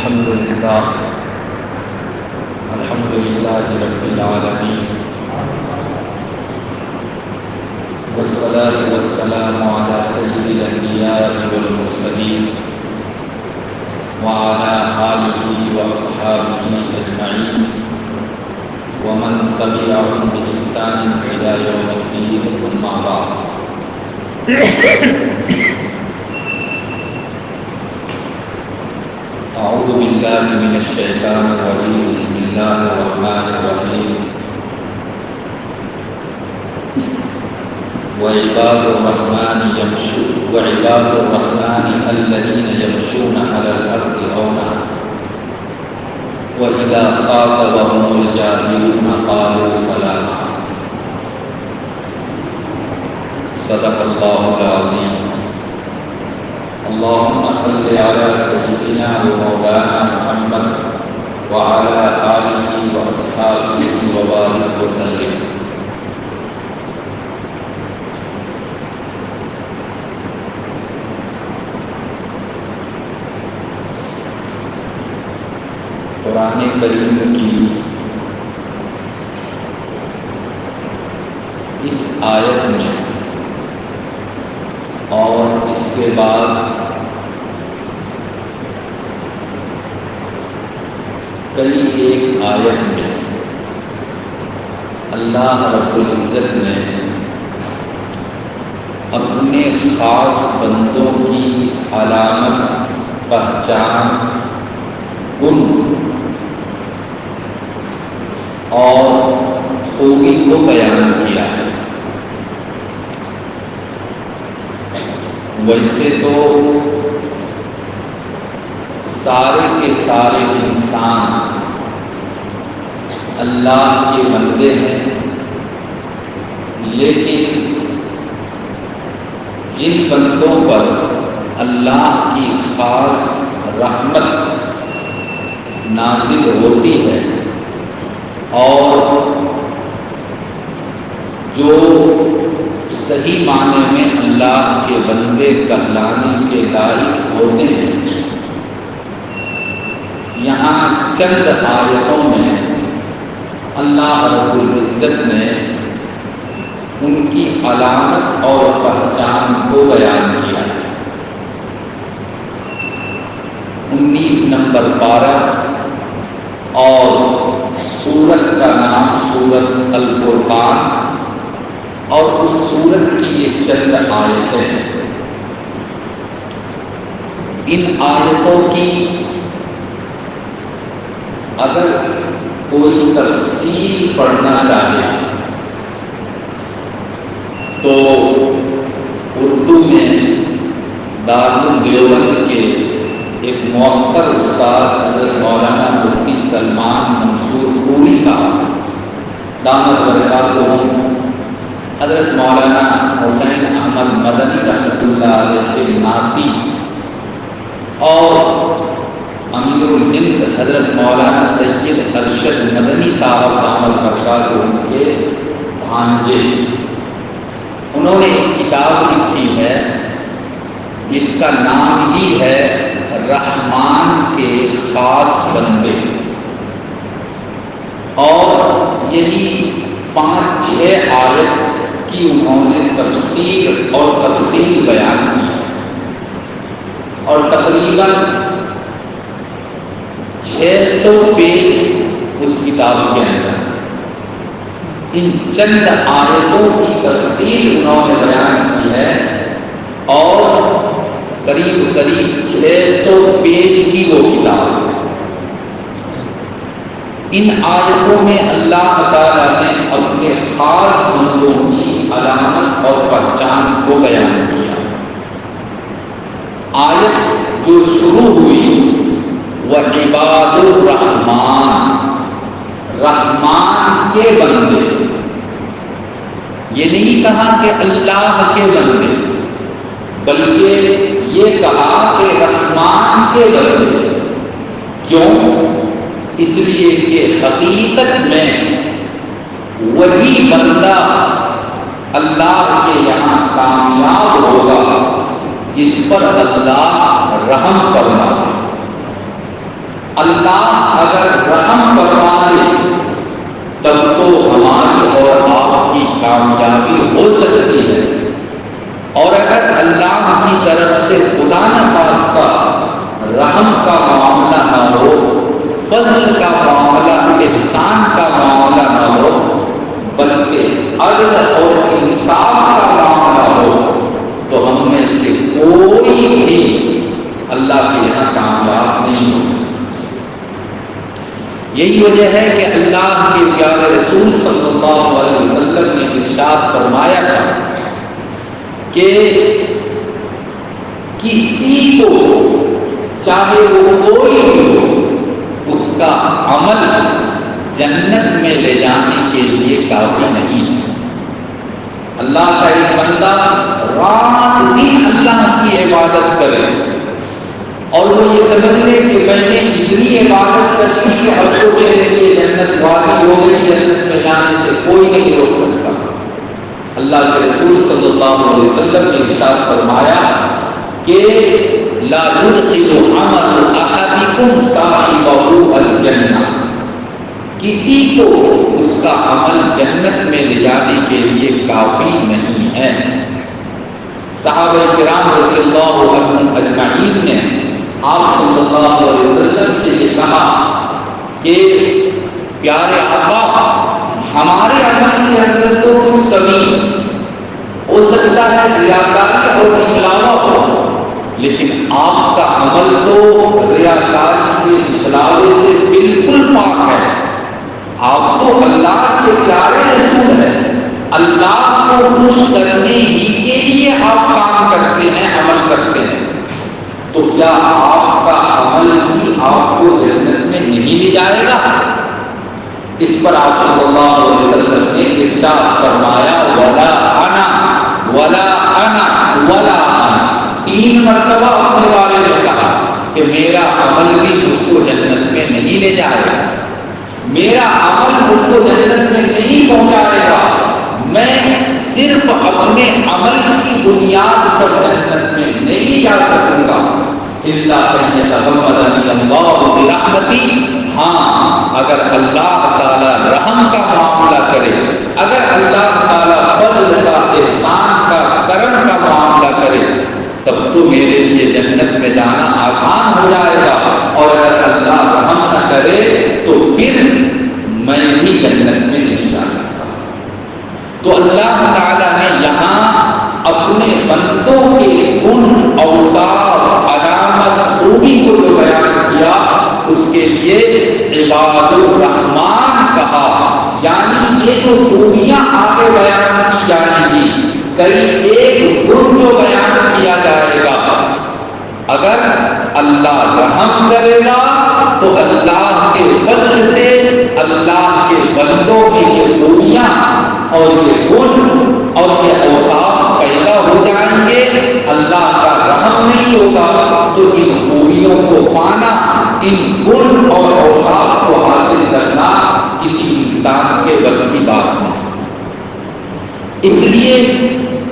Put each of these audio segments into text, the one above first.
الحمد لله رب العالمين والصلاة والسلام على سيد الأنبياء والمرسلين وعلى آله وأصحابه أجمعين ومن تبعهم بإحسان إلى يوم الدين ثم بعد. أعوذ بالله من الشيطان الرجيم. بسم الله الرحمن الرحيم. وعباد الرحمن الذين يمشون على الأرض هونا وإذا خاطبهم الجاهلون قالوا سلاما. صدق الله العظيم. اللهم صل على سيدنا ومولانا محمد وعلى آله وأصحابه وبارك وسلم. قرآن کریم کی اس آیت میں اور اس کے بعد کئی ایک آیت میں اللہ رب العزت نے اپنے خاص بندوں کی علامت، پہچان، گن اور خوبی کو بیان کیا ہے. ویسے تو سارے کے سارے انسان اللہ کے بندے ہیں، لیکن جن بندوں پر اللہ کی خاص رحمت نازل ہوتی ہے اور جو صحیح معنی میں اللہ کے بندے کہلانے کے لائق ہوتے ہیں، یہاں چند آیتوں میں اللہ رب العزت نے ان کی علامت اور پہچان کو بیان کیا ہے. 19 نمبر پارہ اور سورت کا نام سورت الفرقان اور اس سورت کی یہ چند آیتیں ہیں. ان آیتوں کی اگر کوئی تفسیر پڑھنا چاہے تو اردو میں دارالعلوم دیوبند کے ایک معطر استاد حضرت مولانا مفتی سلمان منصور پوری صاحب دامت برکاتہم، حضرت مولانا حسین احمد مدنی رحمۃ اللہ علیہ کے ناتی اور امیر الہند حضرت مولانا سید ارشد مدنی صاحب دامت برکاتہم کے بھانجے، انہوں نے ایک کتاب لکھی ہے جس کا نام ہی ہے رحمان کے خاص بندے، اور یہی 5-6 آیت کی انہوں نے تفسیر اور تفصیل بیان کی اور تقریباً 600 پیج اس کتاب کے اندر ان چند آیتوں کی تفصیل انہوں نے بیان کی ہے اور قریب 600 پیج کی وہ کتاب ہے. ان آیتوں میں اللہ تعالیٰ نے اپنے خاص بندوں کی علامت اور پہچان کو بیان کیا. آیت جو شروع ہوئی وعباد الرحمن، رحمان کے بندے، یہ نہیں کہا کہ اللہ کے بندے، بلکہ یہ کہا کہ رحمان کے بندے. کیوں؟ اس لیے کہ حقیقت میں وہی بندہ اللہ کے یہاں کامیاب ہوگا جس پر اللہ رحم فرماتا ہے. اللہ اگر رحم فرما دے تب تو ہماری اور آپ کی کامیابی ہو سکتی ہے، اور اگر اللہ کی طرف سے خدا نخواستہ رحم کا معاملہ نہ ہو، فضل کا معاملہ، احسان کا معاملہ نہ ہو، بلکہ عدل اور انصاف کا معاملہ ہو، تو ہم میں سے کوئی بھی اللہ کے یہاں کامیاب نہیں ہو سکتا۔ یہی وجہ ہے کہ اللہ کے پیارے رسول صلی اللہ علیہ وسلم نے ارشاد فرمایا تھا کہ کسی کو چاہے وہ کوئی ہو، اس کا عمل جنت میں لے جانے کے لیے کافی نہیں ہے۔ اللہ کا ایک بندہ رات دن اللہ کی عبادت کرے اور وہ یہ سمجھ لے کہ میں نے اتنی عبادت کر لی کہ اب تو میرے لیے جنت واقعی ہو گئی، جنت میں جانے سے کوئی نہیں روک سکتا۔ اللہ کے رسول صلی اللہ علیہ وسلم نے ارشاد فرمایا کہ لا يدخل عمل احدکم صاحبہ الجنہ، کسی کو اس کا عمل جنت میں لے جانے کے لیے کافی نہیں ہے۔ صحابہ کرام رضی اللہ عنہم اجمعین نے آپ صلی اللہ علیہ وسلم سے یہ کہا کہ پیارے آقا، ہمارے عمل کے اندر تو کچھ کمی ہو سکتا ہے، ریاکاری اور نکلاوا ہو، لیکن آپ کا عمل تو ریاکاری سے، نکلاوے سے بالکل پاک ہے۔ آپ تو اللہ کے پیارے رسول ہیں، اللہ کو خوش کرنے ہی کے لیے آپ کام کرتے ہیں، عمل کرتے ہیں، تو کیا آپ کا عمل بھی آپ کو جنت میں نہیں لے جائے گا؟ اس پر آپ صلی اللہ علیہ وسلم نے ارشاد فرمایا ولا انا ولا انا ولا انا، 3 مرتبہ اپنے بارے میں کہا کہ میرا عمل بھی مجھ کو جنت میں نہیں لے جائے گا، میرا عمل مجھ کو جنت میں نہیں پہنچائے گا، میں صرف اپنے عمل کی بنیاد پر جنت میں نہیں جا سکوں گا الا ان یتغمدنی اللہ برحمتی، ہاں اگر اللہ تعالی رحم کا معاملہ کرے، اگر اللہ تعالی فضل کا، احسان کا، کرم کا معاملہ کرے، تب تو میرے لیے جنت میں جانا آسان ہو جائے گا، اور اگر اللہ رحم نہ کرے تو پھر میں بھی جنت میں نہیں جا سکتا۔ تو اللہ تعالیٰ نے یہاں اپنے بندوں کے گن، اوصاف، علامت، خوبی کو جو بیان کیا، اس کے لیے عباد الرحمن کہا، یعنی یہ جو خوبیاں آگے بیان کی جائیں گی، کئی ایک گن جو بیان کیا جائے گا، اگر اللہ رحم کرے گا تو اللہ کے فضل سے اللہ کے بندوں کی یہ خوبیاں اور یہ گن اور یہ اوصاف پیدا ہو جائیں گے۔ اللہ کا رحم نہیں ہوگا تو ان خوبیوں کو پانا، ان گن اور اوصاف کو حاصل کرنا کسی انسان کے بس کی بات نہیں۔ اس لیے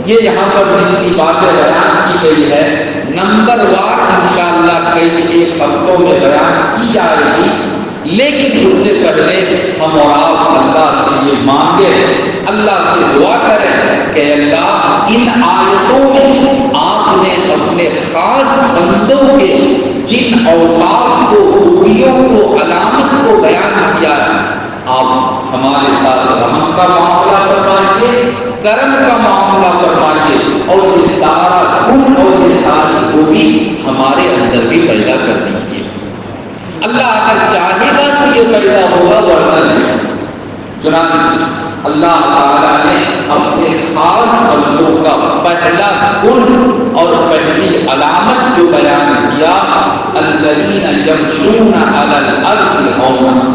یہ یہاں پر جتنی باتیں بیان کی گئی ہے، نمبر وار انشاءاللہ کئی ایک ہفتوں میں بیان کی جائے گی، لیکن اس سے پہلے ہم اور آپ اللہ سے یہ مانگیں، اللہ سے دعا کریں کہ اللہ ان آیتوں میں آپ نے اپنے خاص بندوں کے جن اوصاف کو، خوبیوں کو، علامت کو بیان کیا ہے، آپ ہمارے ساتھ رحم کا معاملہ فرمائیے، کرم کا معاملہ فرمائیے، اور یہ سارا گن اور یہ ساری خوبی ہمارے اندر بھی پیدا کر دیجیے۔ اللہ اگر چاہے گا تو یہ پیدا ہوگا، ورنہ نہیں۔ چنانچہ اللہ تعالیٰ نے اپنے خاص بندوں کا پہلا گن اور پہلی علامت جو بیان کیا، الذین یمشون علی الارض ہونا،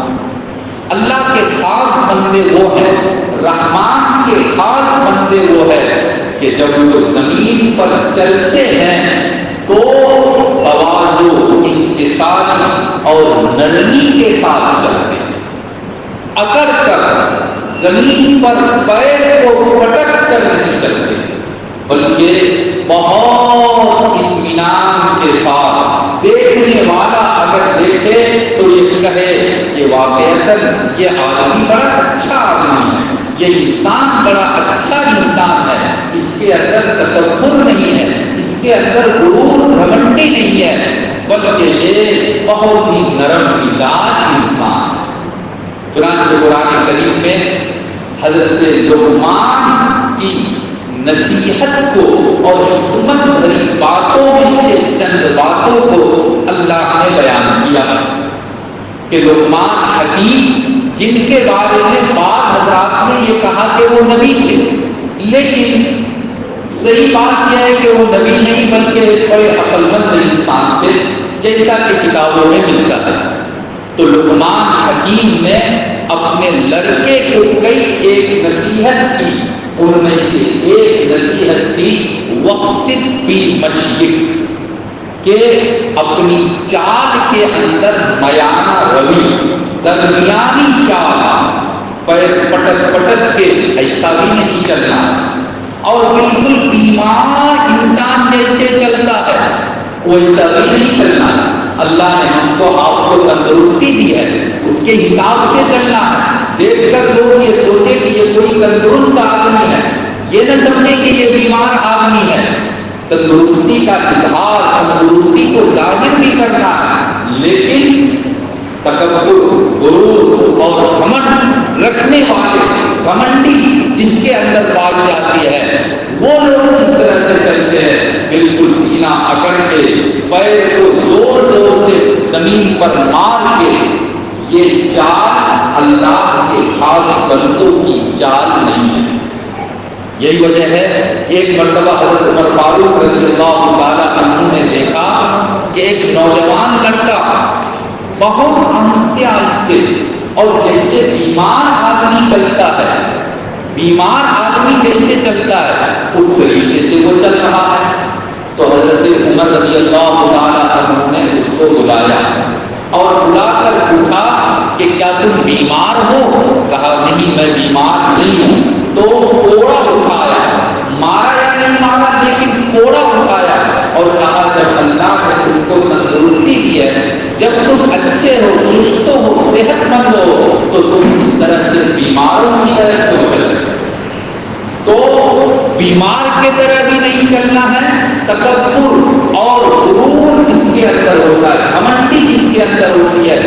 اللہ کے خاص بندے وہ ہیں، رحمان کے خاص بندے وہ ہیں کہ جب وہ زمین پر چلتے ہیں تو توازن، انکساری اور نرمی کے ساتھ چلتے ہیں، اکڑ کر زمین پر پیر کو پٹک کر نہیں چلتے، بلکہ بہت اطمینان کے ساتھ، دیکھنے والا اگر دیکھے تو کہے کہ واقعتاً یہ آدمی بڑا اچھا آدمی ہے، یہ انسان بڑا اچھا انسان ہے، اس کے اندر تکبر نہیں ہے، اس کے اندر غرور گھمنڈی نہیں ہے، بلکہ یہ بہت ہی نرم مزاج انسان۔ چنانچہ قرآن کریم میں حضرت لقمان کی نصیحت کو اور حکمت بھری باتوں میں سے چند باتوں کو اللہ نے بیان کیا کہ لقمان حکیم، جن کے بارے میں بعض حضرات نے یہ کہا کہ وہ نبی تھے، لیکن صحیح بات یہ ہے کہ وہ نبی نہیں بلکہ ایک بڑے عقل مند انسان تھے، جیسا کہ کتابوں میں ملتا ہے۔ تو لقمان حکیم نے اپنے لڑکے کو کئی ایک نصیحت کی، ان میں سے ایک نصیحت تھی وقصد فی مشیک، کہ اپنی چال کے اندر میانہ روی، درمیانی چال، پیر پٹک پٹک کے ایسا بھی نہیں چلنا، اور بالکل بیمار انسان جیسے چلتا ہے ویسا بھی نہیں چلنا۔ اللہ نے ہم کو آپ کو تندرستی دی ہے، اس کے حساب سے چلنا ہے۔ دیکھ کر لوگ یہ سوچے کہ یہ کوئی تندرست آدمی ہے، یہ نہ سمجھے کہ یہ بیمار آدمی ہے۔ تندرستی کا اظہار، تندرستی کو ظاہر بھی کرنا ہے، لیکن تکبر، غرور اور گھمنڈ رکھنے والے، گھمنڈی جس کے اندر پائی جاتی ہے، وہ لوگ اس طرح سے چلتے ہیں، بالکل سینہ اکڑ کے، پیر کو زور زور سے زمین پر مار کے۔ یہ چال اللہ کے خاص بندوں کی چال نہیں ہے۔ یہی وجہ ہے ایک مرتبہ حضرت عمر فاروق رضی اللہ تعالیٰ عنہ نے دیکھا کہ ایک نوجوان لڑکا بہت آہستہ آہستہ اور جیسے بیمار آدمی چلتا ہے، بیمار آدمی جیسے چلتا ہے اس طریقے سے وہ چل رہا ہے۔ تو حضرت عمر رضی اللہ تعالیٰ عنہ نے اس کو بلایا اور بلا کر پوچھا کہ کیا تم بیمار ہو؟ کہا نہیں، میں بیمار نہیں ہوں۔ تو کوڑا اٹھایا، مارا یا نہیں مارا لیکن کوڑا اٹھایا اور کہا جب اللہ نے تم کو تندرستی دی ہے، جب تم اچھے ہو، سست ہو، صحت مند ہو، تو تم اس طرح سے بیماروں کی طرح کیوں چلے؟ تو بیمار کے طرح بھی نہیں چلنا ہے، تکبر اور غرور جس کے اندر ہوتا ہے، گھمنڈی جس کے اندر ہوتی ہے،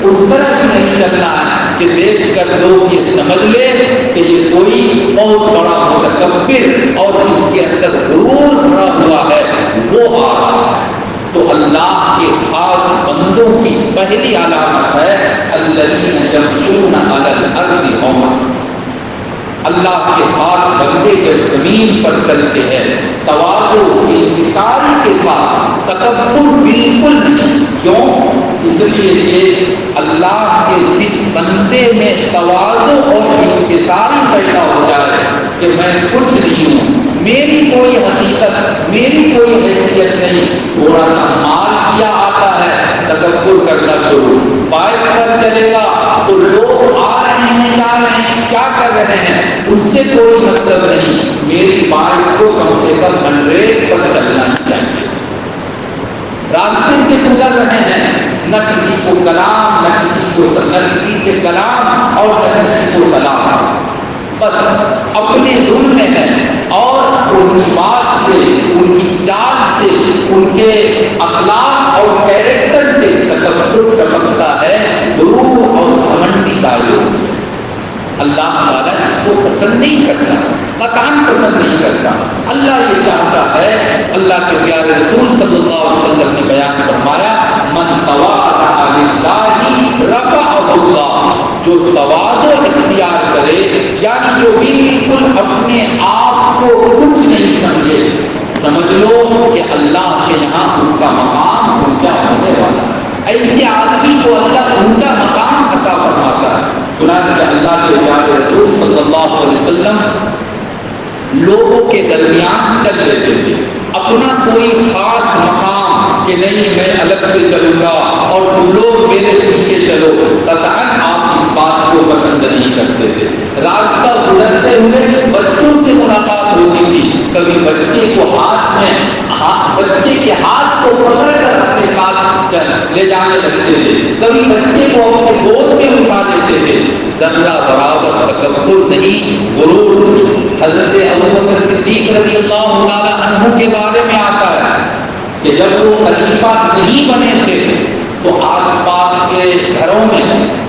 اس طرح بھی نہیں چلنا ہے کہ دیکھ کر لوگ یہ سمجھ لے کہ یہ کوئی بہت بڑا متکبر اور جس کے اندر غرور بھرا ہوا ہے وہ آ رہا ہے۔ تو اللہ کے خاص بندوں کی پہلی علامت ہے الذین یمشون علی الارض ہونا۔ اللہ کے خاص بندے جب زمین پر چلتے ہیں تواضع، انکساری کے ساتھ، تکبر بالکل نہیں۔ کیوں؟ اس لیے کہ اللہ کے جس بندے میں تواضع اور انکساری پیدا ہو جائے کہ میں کچھ نہیں ہوں، میری کوئی حقیقت، میری کوئی حیثیت نہیں، تھوڑا سا مال کیا آتا ہے تکبر کرنا شروع، بائک پر چلے گا تو لوگ آ رہے ہیں، جا رہے ہیں، کیا کر رہے ہیں، اس سے کوئی مطلب نہیں، میری بائک کو کم سے کم 100 پر چلنا ہی چاہیے۔ راستے سے گزر رہے ہیں، نہ کسی کو کلام، نہ کسی سے کلام اور نہ کسی کو سلام، بس اپنے دھن میں ہے، اور ان کی بات سے، ان کی چال سے، ان کے اخلاق اور کیریکٹر سے تکبر ٹپکتا ہے، غرور اور گھمنڈی ظاہر ہوتی ہے۔ اللہ تعالیٰ اس کو پسند نہیں کرتا، قطعاً پسند نہیں کرتا۔ اللہ یہ چاہتا ہے، اللہ کے پیارے رسول صلی اللہ علیہ وسلم نے بیان فرمایا من تواضع للہ رفعہ اللہ، جو تواضع اختیار کرے، یعنی جو بالکل اپنے آپ کو کچھ نہیں سمجھے، سمجھ لو کہ اللہ کے یہاں اس کا مقام اونچا ہونے والا ہے۔ ایسے آدمی کو اللہ اونچا مقام عطا فرماتا ہے۔ چنانچہ اللہ کے پیارے رسول صلی اللہ علیہ وسلم لوگوں کے درمیان چل لیتے تھے، اپنا کوئی خاص مقام کہ نہیں میں الگ سے چلوں گا اور تم لوگ میرے پیچھے چلو، قطعاً آپ اس بات کو پسند نہیں کرتے تھے۔ راستہ گزرتے ہوئے بچوں سے ملاقات ہوتی تھی، کبھی بچے کو بچے کے ہاتھ کو پکڑ کر اپنے ساتھ لے جانے لگتے تھے، کبھی بچے کو اپنے گود میں اٹھا لیتے تھے، ذرہ برابر تکبر نہیں، غرور نہیں۔ حضرت ابوبکر صدیق رضی اللہ تعالی عنہ کے بارے میں آتا ہے کہ جب وہ خلیفہ نہیں بنے تھے تو آس پاس کے گھروں میں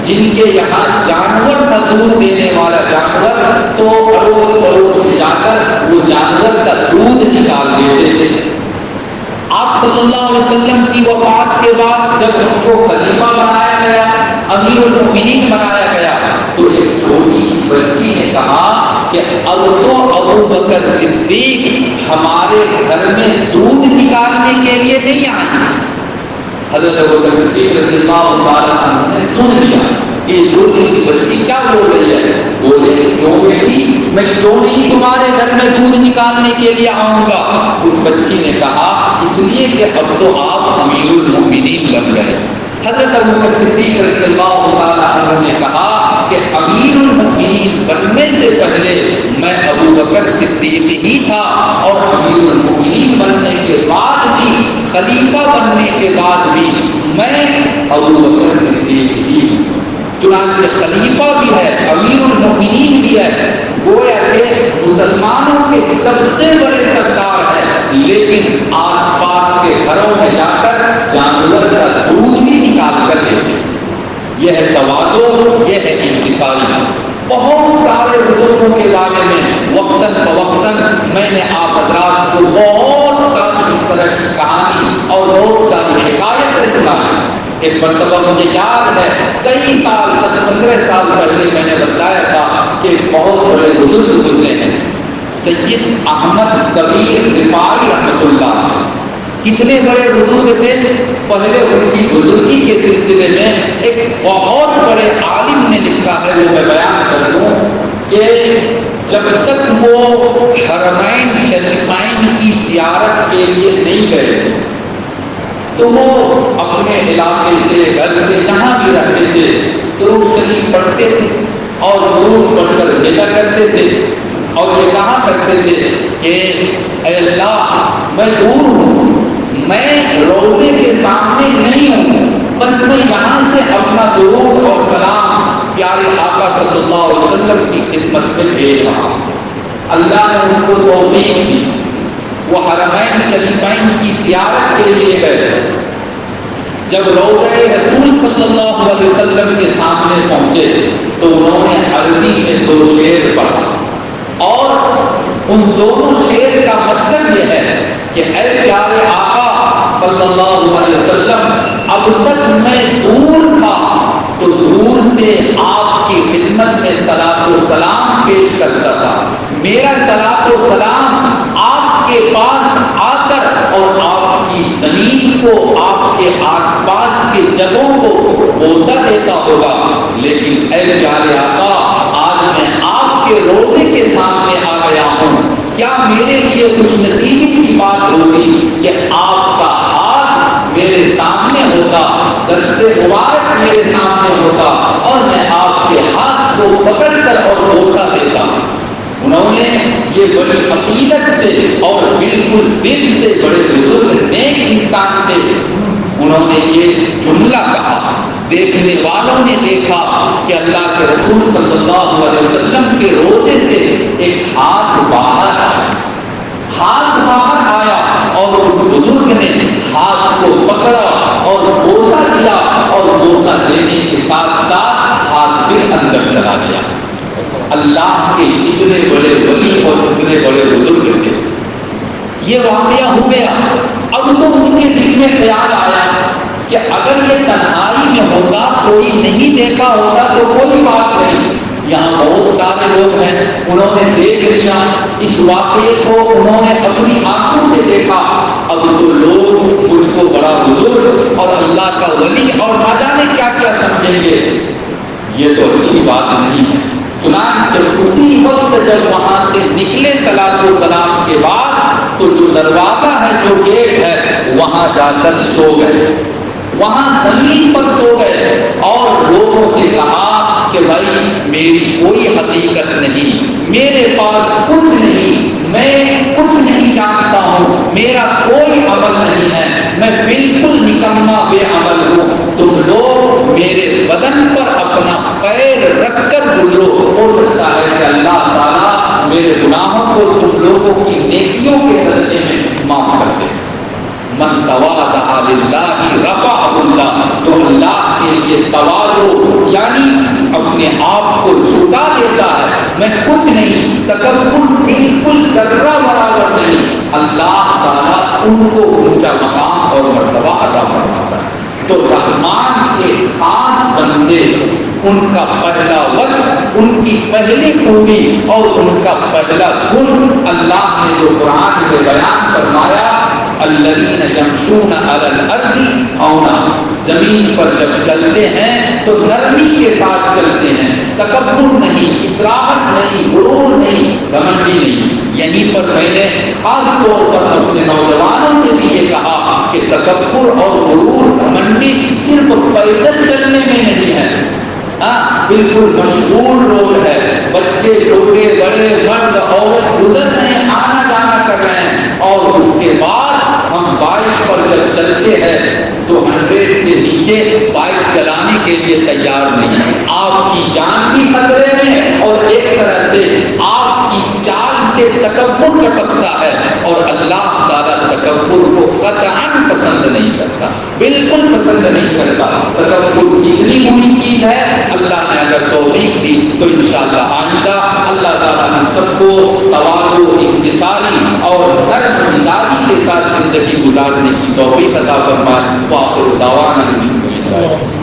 جن کے یہاں جانور تھا، دودھ دینے والا جانور، تو اڑوس پڑوس میں جا کر وہ جانور کا دودھ نکال دیتے تھے۔ آپ صلی اللہ علیہ وسلم کی وفات کے بعد جب ان کو خلیفہ بنایا گیا، امیر المؤمنین بنایا گیا، تو ایک چھوٹی سی بچی نے کہا کہ اب تو ابو بکر صدیق ہمارے گھر میں دودھ نکالنے کے لیے نہیں آئے۔ حضرت ابو بکر صدیق رضی اللہ تعالیٰ عنہ نے سن لیا کہ یہ چھوٹی سی بچی کیا بول رہی ہے، بولے کیوں بیٹی، میں کیوں نہیں تمہارے گھر میں دودھ نکالنے کے لیے آؤں گا؟ اس بچی نے کہا اس لیے کہ اب تو آپ امیر المؤمنین بن گئے۔ حضرت ابو بکر صدیق رضی اللہ تعالیٰ عنہ نے کہا کہ امیر المؤمنین بننے سے پہلے میں ابو بکر صدیق ہی تھا، اور امیر المؤمنین بننے کے بعد بھی، خلیفہ بننے کے بعد بھی میں ابو بکر صدیق ہی ہوں۔ چنانچہ خلیفہ بھی ہے، امیر المؤمنین بھی ہے، گویا کہ مسلمانوں کے سب سے بڑے سردار ہے، لیکن آس پاس کے گھروں میں جا کر جانور کا دودھ بھی نکال کر دیتے۔ یہ ہے تواضع، یہ ہے انکساری۔ بہت سارے بزرگوں کے بارے میں وقتاً فوقتاً میں نے آپ حضرات کو بہت ساری اس طرح کی کہانی اور بہت ساری حکایتیں سنائی۔ ایک مرتبہ مجھے یاد ہے، کئی سال 10-15 سال پہلے میں نے بتایا تھا کہ بہت بڑے بزرگ گزرے ہیں، سید احمد کبیر رفاعی رحمۃ اللہ۔ کتنے بڑے بزرگ تھے! پہلے ان کی بزرگی کے سلسلے میں ایک بہت بڑے عالم نے لکھا ہے، وہ میں بیان کر دوں کہ جب تک وہ حرمین شریفین کی زیارت کے لیے نہیں گئے تو وہ اپنے علاقے سے، گھر سے، جہاں بھی رہتے تھے درود شریف پڑھتے تھے اور درود پڑھ کر بھیجا کرتے تھے، اور یہ کہا کرتے تھے کہ اے اللہ میں دور ہوں، میں روزے کے سامنے نہیں ہوں، بس میں یہاں سے اپنا درود اور سلام پیارے آقا صلی اللہ علیہ وسلم کی خدمت میں بھیج رہا ہوں۔ اللہ نے ان کو توفیق دی، وہ حرمین شریفین کی زیارت کے لیے گئے۔ جب روضہ رسول صلی اللہ علیہ وسلم کے سامنے پہنچے تو انہوں نے عربی میں 2 شعر پڑھا، اور ان دونوں شعر کا مطلب یہ ہے کہ اے پیارے آقا صلی اللہ علیہ وسلم، اب تک میں دور تھا تو دور سے آپ کی خدمت میں صلاۃ و سلام پیش کرتا تھا، میرا صلاۃ و سلام آپ کے پاس آ کر اور آپ کی زمین کو، آپ کے آس پاس کے جگہوں کو بوسہ دیتا ہوگا، لیکن اے پیارے آقا آج میں آپ کے روضے کے سامنے آ گیا ہوں، کیا میرے لیے خوش نصیبی کی بات ہوگی کہ آپ کا ہاتھ میرے سامنے ہوتا، دست مبارک میرے سامنے ہوتا، اور میں آپ کے ہاتھ کو پکڑ کر اور بوسہ دیتا۔ انہوں نے یہ بڑی عقیدت سے اور بالکل دل سے، بڑے بزرگ نیک انسان تھے، انہوں نے یہ جملہ کہا۔ دیکھنے والوں نے دیکھا کہ اللہ کے رسول صلی اللہ علیہ وسلم کے روزے سے ایک ہاتھ باہر آیا اور اس بزرگ نے ہاتھ کو پکڑا اور بوسہ دیا، اور بوسہ دینے کے ساتھ ساتھ ہاتھ پھر اندر چلا گیا۔ اللہ کے اتنے بڑے ولی اور اتنے بڑے بزرگ تھے۔ یہ واقعہ ہو گیا، اب تو ان کے دل میں خیال آیا کہ اگر یہ تنہائی میں ہوتا، کوئی نہیں دیکھا ہوتا تو کوئی بات نہیں، یہاں بہت سارے لوگ ہیں، انہوں نے دیکھ لیا اس واقعے کو، انہوں نے اپنی آنکھوں سے دیکھا، اب تو لوگ مجھ کو بڑا بزرگ اور اللہ کا ولی اور نہ جانے کیا کیا سمجھیں گے، یہ تو اچھی بات نہیں ہے۔ چنانچہ اسی وقت جب وہاں سے نکلے صلاۃ و سلام کے بعد، تو جو دروازہ ہے، جو گیٹ ہے، وہاں جا کر سو گئے، وہاں زمین پر سو گئے، اور لوگوں سے کہا کہ بھائی میری کوئی حقیقت نہیں، میرے پاس کچھ نہیں، میں کچھ نہیں جانتا ہوں، میرا کوئی عمل نہیں ہے، میں بالکل نکما بے عمل ہوں، تم کو تم لوگوں کی نیکیوں کے صدقے میں معاف کر دے. من تواضع للہ رفعہ اللہ, جو اللہ کے لیے تواضع یعنی اپنے آپ کو جھکا دیتا ہے, میں کچھ نہیں, تکبر بالکل ذرہ برابر نہیں, اللہ تعالیٰ ان کو اونچا مقام اور مرتبہ عطا فرماتا ہے. تو رحمان کے خاص بندے, ان کا پہلا وصف, ان کی پہلی خوبی اور ان کا پہلا گن اللہ نے جو قرآن میں بیان فرمایا, الذین یمشون علی الارض ہونا, زمین پر جب چلتے ہیں تو نرمی کے ساتھ چلتے ہیں, تکبر نہیں, اطراحت نہیں, غرور نہیں, گھمنڈی نہیں. یہیں پر میں نے خاص طور پر اپنے نوجوانوں سے بھی یہ کہا کہ تکبر اور غرور, گھمنڈی صرف پیدل چلنے میں نہیں ہے, بالکل مشغول رول ہے. بچے چھوٹے بڑے مرد عورت گزر رہے ہیں, آنا جانا کر رہے ہیں, اور اس کے بعد ہم بائک پر جب چلتے ہیں تو 100 سے نیچے بائک چلانے کے لیے تیار نہیں. آپ کی جان بھی خطرے میں, اور ایک طرح سے آپ کی چال سے تکبر لٹکتا ہے, اور اللہ تعالیٰ تکبر کو قطعاً پسند نہیں کرتا, بالکل پسند نہیں کرتا. تکبر اتنی بری چیز ہے, اللہ نے اگر توفیق دی تو انشاءاللہ آئندہ اللہ تعالیٰ ہم سب کو تواضع, انکساری اور نرم مزاجی کے ساتھ زندگی گزارنے کی توفیق عطا فرمائے. وآخر دعوانا الحمدللہ.